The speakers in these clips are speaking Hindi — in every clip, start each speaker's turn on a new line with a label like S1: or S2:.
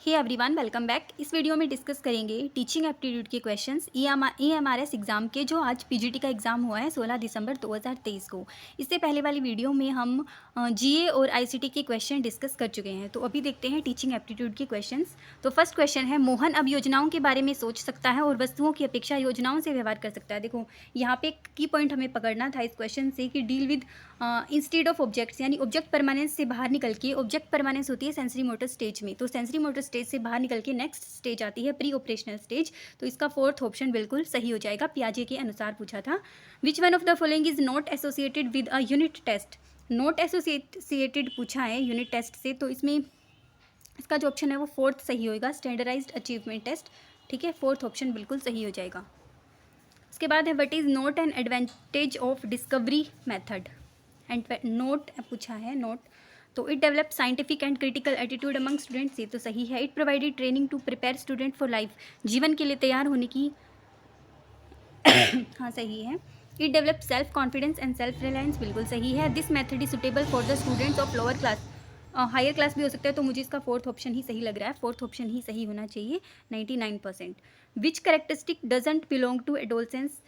S1: हे एवरीवन, वेलकम बैक। इस वीडियो में डिस्कस करेंगे टीचिंग एप्टीट्यूड के क्वेश्चंस EMRS एग्ज़ाम के, जो आज पीजीटी का एग्ज़ाम हुआ है 16 दिसंबर 2023 को। इससे पहले वाली वीडियो में हम जीए और आईसीटी के क्वेश्चन डिस्कस कर चुके हैं। तो अभी देखते हैं टीचिंग एप्टीट्यूड के क्वेश्चंस। तो फर्स्ट क्वेश्चन है, मोहन अब योजनाओं के बारे में सोच सकता है और वस्तुओं की अपेक्षा योजनाओं से व्यवहार कर सकता है। देखो यहाँ पे एक की पॉइंट हमें पकड़ना था इस क्वेश्चन से कि deal with instead of objects, यानी ऑब्जेक्ट परमानेंस से बाहर निकल के, ऑब्जेक्ट परमानेंस होती है सेंसरी मोटर स्टेज में, तो सेंसरी मोटर स्टेज से बाहर निकल के नेक्स्ट स्टेज आती है प्री ऑपरेशनल स्टेज। तो इसका फोर्थ ऑप्शन बिल्कुल सही हो जाएगा, पियाजे के अनुसार पूछा था। Which one of the following is not associated with a unit test. Not associated पूछा है यूनिट टेस्ट से, तो इसमें इसका जो ऑप्शन है वो फोर्थ सही होगा, स्टैंडर्डाइज्ड अचीवमेंट टेस्ट। ठीक है, फोर्थ ऑप्शन बिल्कुल सही हो जाएगा। उसके बाद है, what is not an advantage of discovery method. And not पूछा है, नोट तो it develop scientific and critical attitude among students, ये तो सही है। It provided training to prepare student for life, जीवन के लिए तैयार होने की हाँ सही है। It develop self confidence and self reliance, बिल्कुल सही है। This method is suitable for the students of lower class, higher class भी हो सकता है, तो मुझे इसका फोर्थ ऑप्शन ही सही लग रहा है, फोर्थ ऑप्शन ही सही होना चाहिए 99%। Which characteristic doesn't belong to adolescence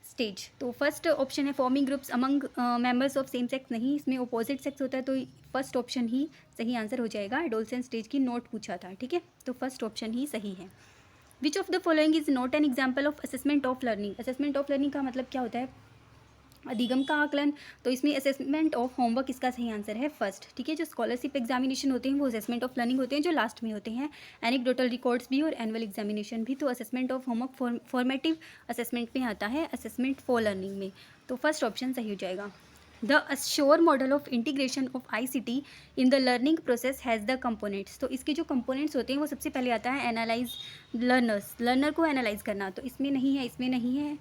S1: stage, तो फर्स्ट ऑप्शन है forming groups among members of same sex, नहीं, इसमें अपोजिट सेक्स होता है, तो फर्स्ट ऑप्शन ही सही आंसर हो जाएगा। एडोलसेंस स्टेज की नोट पूछा था, ठीक है, तो फर्स्ट ऑप्शन ही सही है। Which of the following is not an example of assessment of learning. Assessment of learning का मतलब क्या होता है, अधिगम का आकलन, तो इसमें असेसमेंट ऑफ होमवर्क इसका सही आंसर है फर्स्ट। ठीक है, जो स्कॉलरशिप एग्जामिनेशन होते हैं वो असेसमेंट ऑफ लर्निंग होते हैं, जो लास्ट में होते हैं, एनेक्डोटल रिकॉर्ड्स भी और एनुअल एग्जामिनेशन भी। तो assessment of homework formative assessment में आता है, असेसमेंट फॉर लर्निंग में, तो फर्स्ट ऑप्शन सही हो जाएगा। The assure model of integration of ICT in the learning process has the components, तो इसके जो कंपोनेंट्स होते हैं वो सबसे पहले आता है एनालाइज लर्नर्स, लर्नर को एनालाइज करना, तो इसमें नहीं है, इसमें नहीं है।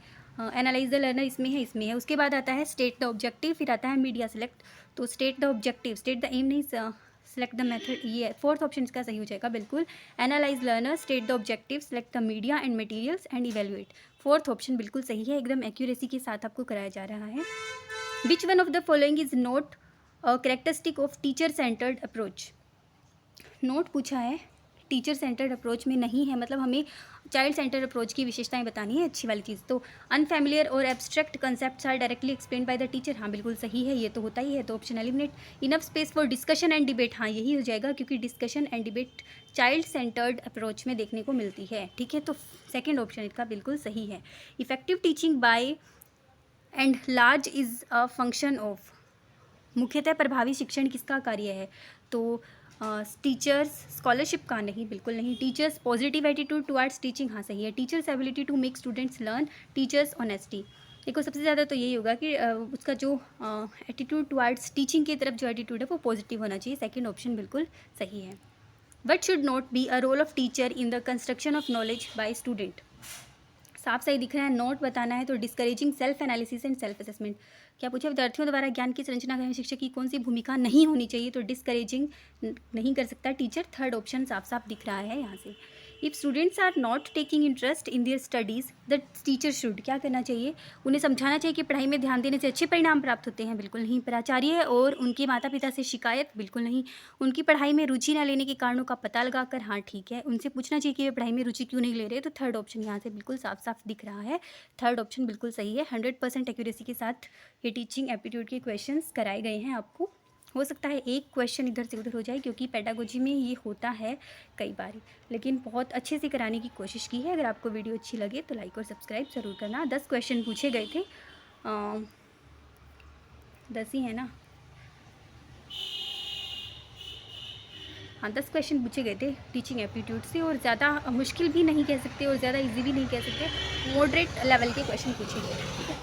S1: एनालाइज द लर्नर इसमें है, इसमें है। उसके बाद आता है स्टेट द ऑब्जेक्टिव, फिर आता है मीडिया सेलेक्ट, तो state the objective, state the M नहीं, सेलेक्ट द मेथड, ये फोर्थ ऑप्शन इसका सही हो जाएगा बिल्कुल। Analyse learner, state the objective, select the media and materials and evaluate, fourth option बिल्कुल सही है, एकदम एक्यूरेसी के साथ आपको कराया जा रहा है। विच one of the following is not a characteristic of teacher centred approach. Note पूछा है, टीचर सेंटर्ड अप्रोच में नहीं है, मतलब हमें चाइल्ड सेंटर्ड अप्रोच की विशेषताएं बतानी है, अच्छी वाली चीज़। तो अनफेमिलियर और abstract concepts are directly explain by the teacher, हाँ बिल्कुल सही है, ये तो होता ही है, तो option eliminate. Enough space for discussion and debate, हाँ यही हो जाएगा, क्योंकि discussion and debate child centred approach में देखने को मिलती है। ठीक है, तो सेकेंड ऑप्शन इसका बिल्कुल सही है। Effective teaching bye and large is a function of, मुख्यतः प्रभावी शिक्षण किसका कार्य है, तो टीचर्स स्कॉलरशिप का नहीं, बिल्कुल नहीं। Teachers positive attitude towards teaching, हाँ सही है। Teachers ability to make students learn, teachers honesty, देखो सबसे ज़्यादा तो यही होगा कि उसका जो एटीट्यूड टुवर्ड्स टीचिंग की तरफ जो एटीट्यूड है वो पॉजिटिव होना चाहिए, सेकेंड ऑप्शन बिल्कुल सही है। What should not be a role of teacher in the construction of knowledge by student, साफ सही दिख रहा है, नोट बताना है, तो discouraging self analysis and self assessment. क्या पूछा, विद्यार्थियों द्वारा ज्ञान की संरचना करने में शिक्षक की कौन सी भूमिका नहीं होनी चाहिए, तो डिस्करेजिंग नहीं कर सकता टीचर, थर्ड ऑप्शन साफ साफ दिख रहा है यहाँ से। If students are not taking interest in their studies the teacher should, क्या करना चाहिए, उन्हें समझाना चाहिए कि पढ़ाई में ध्यान देने से अच्छे परिणाम प्राप्त होते हैं, बिल्कुल नहीं। प्राचार्य और उनके माता पिता से शिकायत, बिल्कुल नहीं। उनकी पढ़ाई में रुचि न लेने के कारणों का पता लगाकर, हाँ ठीक है, उनसे पूछना चाहिए कि वे पढ़ाई में रुचि क्यों नहीं ले रहे, तो थर्ड ऑप्शन यहाँ से बिल्कुल साफ साफ दिख रहा है, थर्ड ऑप्शन बिल्कुल सही है। 100% एक्यूरेसी के साथ ये टीचिंग एप्टीट्यूड के क्वेश्चंस कराए गए हैं आपको। हो सकता है एक क्वेश्चन इधर से उधर हो जाए, क्योंकि पेडागोजी में ये होता है कई बार, लेकिन बहुत अच्छे से कराने की कोशिश की है। अगर आपको वीडियो अच्छी लगे तो लाइक और सब्सक्राइब ज़रूर करना। 10 क्वेश्चन पूछे गए थे, 10 ही है ना, हाँ 10 क्वेश्चन पूछे गए थे टीचिंग एप्टीट्यूड से, और ज़्यादा मुश्किल भी नहीं कह सकते और ज़्यादा इजी भी नहीं कह सकते, मॉडरेट लेवल के क्वेश्चन पूछे गए।